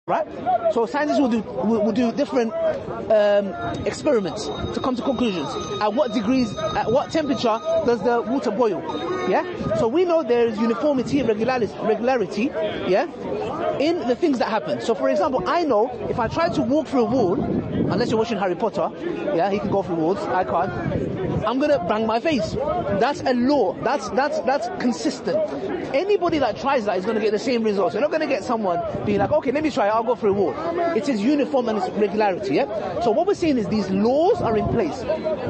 right? So scientists will do different experiments to come to conclusions. At what degrees, at what temperature does the water boil? Yeah. So we know there is uniformity, regularity, yeah, in the things that happen. So for example, I know if I try to walk through a wall, unless you're watching Harry Potter, yeah, he can go through walls, I can't, I'm gonna bang my face. That's a law. That's consistent. Anybody that tries that is gonna get the same results. You're not gonna get someone being like, okay, let me try it, I'll go through a wall. It is uniform and it's regularity, yeah? So what we're saying is these laws are in place.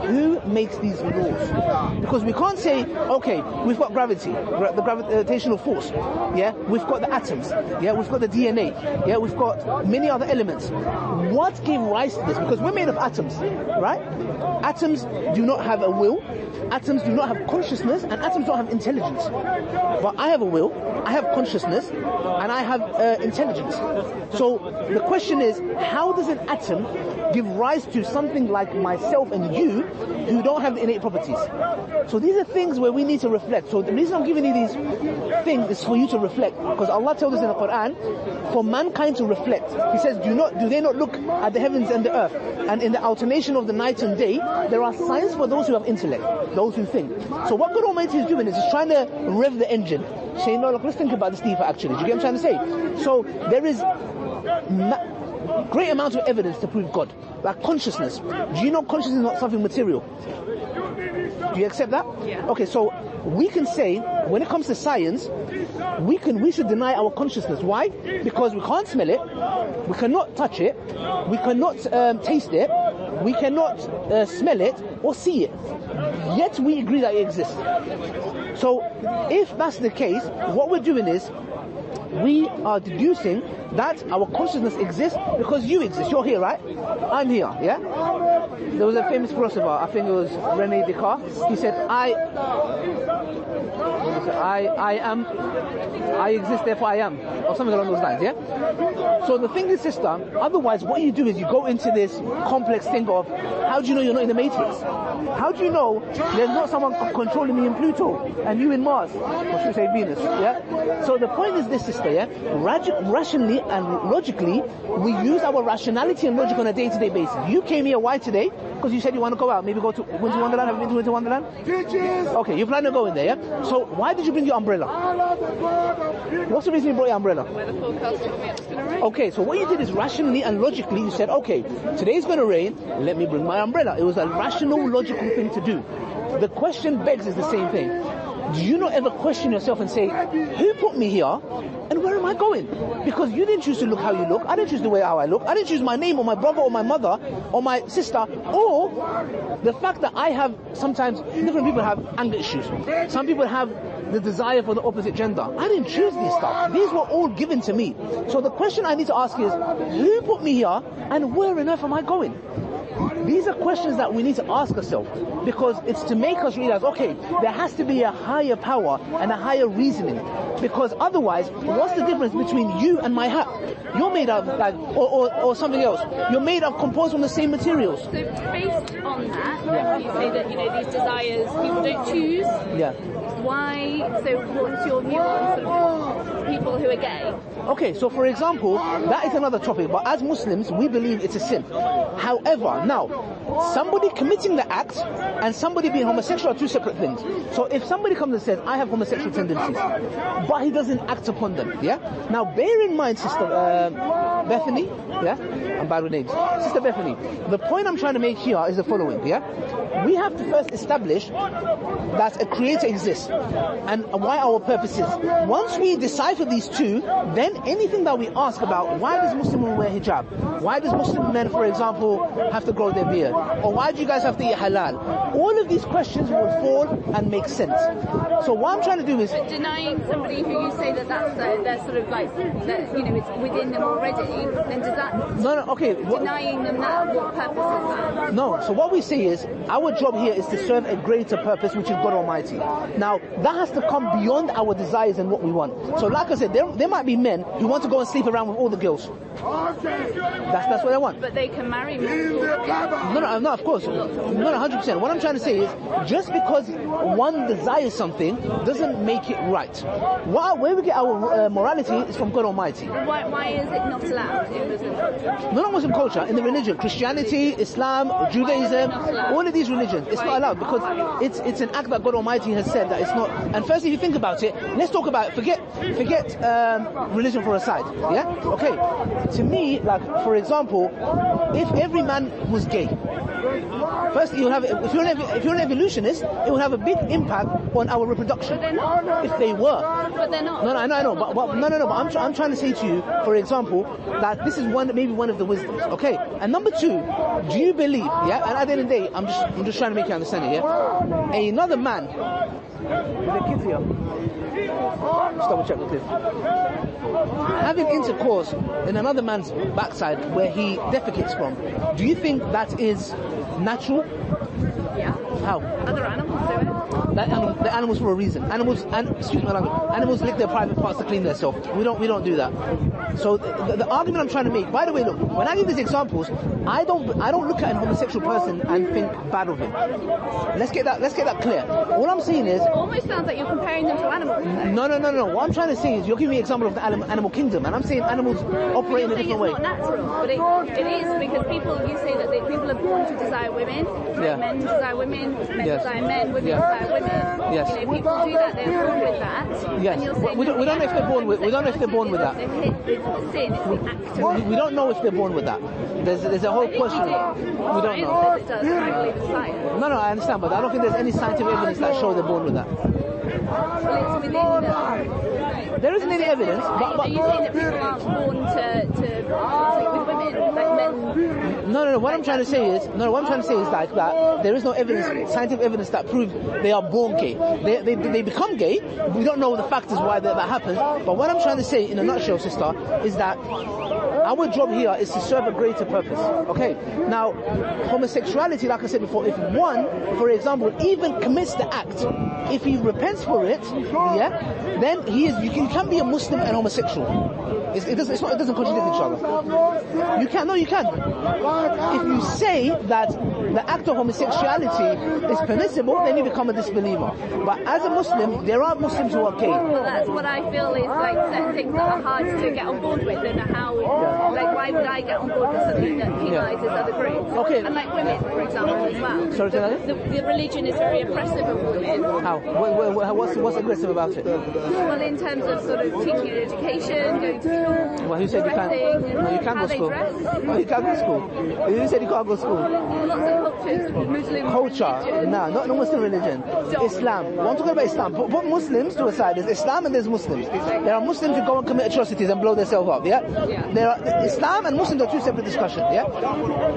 Who makes these laws? Because we can't say, okay, we've got gravity, the gravitational force, yeah? We've got the atoms, yeah? We've got the DNA, yeah? We've got many other elements. What gave rise to this? Because we're made of atoms, right? Atoms do not have a will, atoms do not have consciousness, and atoms don't have intelligence. But I have a will, I have consciousness, and I have intelligence. So the question is, how does an atom give rise to something like myself and you who don't have the innate properties? So these are things where we need to reflect. So the reason I'm giving you these things is for you to reflect, because Allah tells us in the Quran for mankind to reflect. He says, do they not look at the heavens and the earth, and in the alternation of the night and day there are signs for those who have intellect, those who think. So what God Almighty is doing is he's trying to rev the engine, saying, no, look, let's think about this deeper actually. Do you get what I'm trying to say? So there is great amount of evidence to prove God. Like consciousness. Do you know consciousness is not something material? Do you accept that? Yeah. Okay, so we can say, when it comes to science, we should deny our consciousness. Why? Because we can't smell it, we cannot touch it, we cannot taste it, we cannot smell it or see it. Yet we agree that it exists. So if that's the case, what we're doing is we are deducing that our consciousness exists because you exist. You're here, right? I'm here, yeah? There was a famous philosopher, I think it was René Descartes. He said, I exist, therefore I am, or something along those lines, yeah? So the thing is, sister, otherwise what you do is you go into this complex thing of, how do you know you're not in the Matrix? How do you know there's not someone controlling me in Pluto and you in Mars? Or should we say Venus, yeah? So the point is this, sister, yeah? Rationally and logically, we use our rationality and logic on a day-to-day basis. You came here, why today? Because you said you want to go out, maybe go to Winter Wonderland. Have you been to Winter Wonderland? Okay, you plan to go in there, yeah? So why did you bring your umbrella? What's the reason you brought your umbrella? Where the forecast told me it's going to rain. Okay, so what you did is rationally and logically you said, okay, today's going to rain, let me bring my umbrella. It was a rational, logical thing to do. The question begs is the same thing. Do you not ever question yourself and say, who put me here and where am I going? Because you didn't choose to look how you look, I didn't choose the way how I look, I didn't choose my name or my brother or my mother or my sister, or the fact that I have, sometimes different people have anger issues, some people have the desire for the opposite gender. I didn't choose these stuff. These were all given to me. So the question I need to ask is, who put me here and where on earth am I going? These are questions that we need to ask ourselves, because it's to make us realize, okay, there has to be a higher power and a higher reasoning, because otherwise, what's the difference between you and my hat? You're made of, like, or something else. You're made of, composed from the same materials. So based on that, you say that, these desires people don't choose. Yeah. Why? So what's your view on sort of people who are gay? Okay, so for example, that is another topic, but as Muslims, we believe it's a sin. However, now, somebody committing the act and somebody being homosexual are two separate things. So if somebody comes and says, I have homosexual tendencies, but he doesn't act upon them, yeah? Now bear in mind, Sister Bethany, yeah? I'm bad with names. Sister Bethany, the point I'm trying to make here is the following, yeah? We have to first establish that a creator exists and why our purpose is. Once we decipher these two, then anything that we ask about, why does Muslim women wear hijab? Why does Muslim men, for example, have to grow their beard? Or why do you guys have to eat halal? All of these questions will fall and make sense. So what I'm trying to do is... But denying somebody who you say that that's they're sort of like, that, it's within them already, then does that... No, okay. Denying them that, what purpose is that? No, so what we say is, our job here is to serve a greater purpose, which is God Almighty. Now, that has to come beyond our desires and what we want. So like I said, there might be men who want to go and sleep around with all the girls. That's what they want. But they can marry multiple. No, of course. No, 100%. What I'm trying to say is, just because one desires something doesn't make it right. Where we get our morality is from God Almighty. Why is it not allowed? allowed in Muslim culture? Not Muslim culture, in the religion, Christianity, Islam, Judaism, all of these religions, it's not allowed because it's an act that God Almighty has said that it's not. And firstly, if you think about it, let's talk about forget religion for a side. Yeah, okay. To me, like for example, if every man was gay, firstly, you'll have if you're an evolutionist, it will have a big impact on our reproduction. But they're not. If they were. But they're not. No, I know. But I'm trying to say to you, for example, that this is maybe one of the wisdoms. Okay. And number two, do you believe? Yeah. And at the end of the day, I'm just trying to make you understand it. Yeah. Another man. Is there kids here? Just double check with this. Having intercourse in another man's backside where he defecates from, do you think that is natural? Yeah. How? Other animals do it. The animals for a reason. Animals lick their private parts to clean themselves. We don't do that. So the argument I'm trying to make. By the way, look, when I give these examples, I don't look at an homosexual person and think bad of him. Let's get that clear. All I'm saying is. It almost sounds like you're comparing them to animals. No. What I'm trying to say is you're giving me an example of the animal kingdom, and I'm saying animals operate in a different way. It's not natural, but it is because you say that people are born to desire women. Yeah. Men desire women. Men Yes. desire men. Women Yeah. desire women. Yes. People do that. They're born with that. Yes. And you're saying We don't know if they're born with. We don't know if they're born with that. It's the sin. It's the act. We don't know if they're born with that. There's a whole question. We don't know. It does. I believe it's science. No, I understand, but I don't think there's any scientific evidence that shows they're born with that. Well, it's within them. There isn't any evidence, but Are you saying that people aren't born to sleep with women, like men? No. What I'm trying to say is like that. There is no evidence, scientific evidence that proves they are born gay. They become gay. We don't know the factors why that happens. But what I'm trying to say, in a nutshell, sister, is that our job here is to serve a greater purpose. Okay. Now, homosexuality, like I said before, if one, for example, even commits the act, if he repents for it, yeah, then you can be a Muslim and homosexual. It doesn't contradict each other. You can. If you say that the act of homosexuality is permissible, then you become a disbeliever. But as a Muslim, there are Muslims who are gay. Well, that's what I feel is like certain things that are hard to get on board with, and like why would I get on board with something that penalises other groups? Okay. And like women, for example, as well. Sorry, say that again? The religion is very oppressive of women. How? What's aggressive about it? Well, in terms of sort of teaching and education, going to school, Well, who said you can't? dressing, No, you can't how go they school. dress. No, you can't go school. Who said you can't go school? Lots of cultures, Muslim Culture. religion. No, not the Muslim religion. Islam. What I'm talking about Islam. Put Muslims to a side. There's Islam and there's Muslims. There are Muslims who go and commit atrocities and blow themselves up. Yeah. There are Islam and Muslims are two separate discussions. Yeah.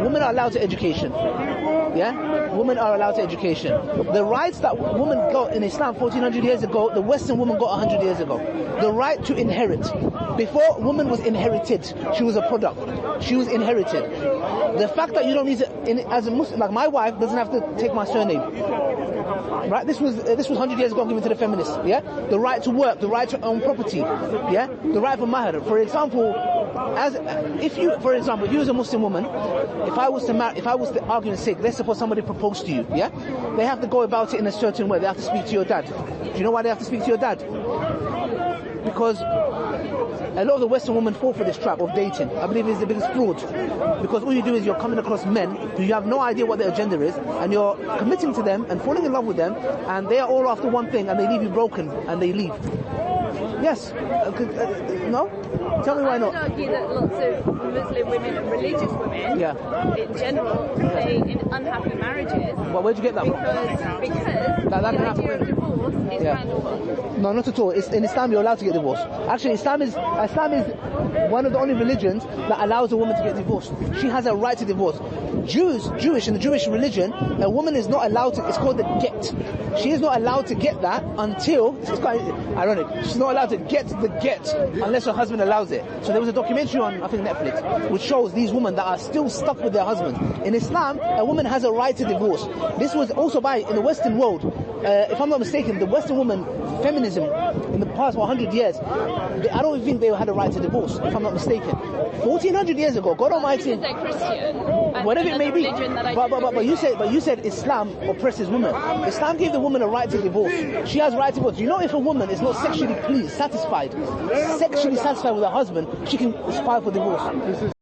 Women are allowed to education. Yeah. Women are allowed to education. The rights that women got in Islam 1400 years ago, the Western woman got 100 years ago. The right to inherit. Before, woman was inherited. She was a product. She was inherited. The fact that you don't need to, as a Muslim, like my wife doesn't have to take my surname. Right? This was 100 years ago given to the feminists. Yeah. The right to work, the right to own property. Yeah. The right for mahar. For example, if you as a Muslim woman, if I was to argument's sake, let's suppose somebody proposed to you. Yeah. They have to go about it in a certain way. They have to speak to your dad. Do you know why they have to speak to your dad? Because a lot of the Western women fall for this trap of dating. I believe it's the biggest fraud. Because all you do is you're coming across men who you have no idea what their agenda is, and you're committing to them and falling in love with them, and they are all after one thing, and they leave you broken, and they leave. Yes. No? Tell me why not. I would argue that lots of Muslim women and religious women, in general, stay in unhappy marriages. Well, where'd you get that from? Because that the can happen. idea of divorce is random. No, not at all. In Islam, you're allowed to get divorced. Actually, Islam is one of the only religions that allows a woman to get divorced. She has a right to divorce. Jewish in the Jewish religion, a woman is not allowed to. It's called the get. She is not allowed to get that until. It's quite ironic. She's not allowed to get the get unless her husband allows it. So there was a documentary on, I think, Netflix, which shows these women that are still stuck with their husbands. In Islam, a woman has a right to divorce. This was also in the Western world. If I'm not mistaken, the Western woman, feminism in in the past 100 years, I don't think they had a right to divorce, if I'm not mistaken. 1400 years ago, God Almighty, They're Christian. whatever it may be. But you said said Islam oppresses women. Islam gave the woman a right to divorce. She has right to divorce. You know, if a woman is not sexually satisfied with her husband, she can aspire for divorce.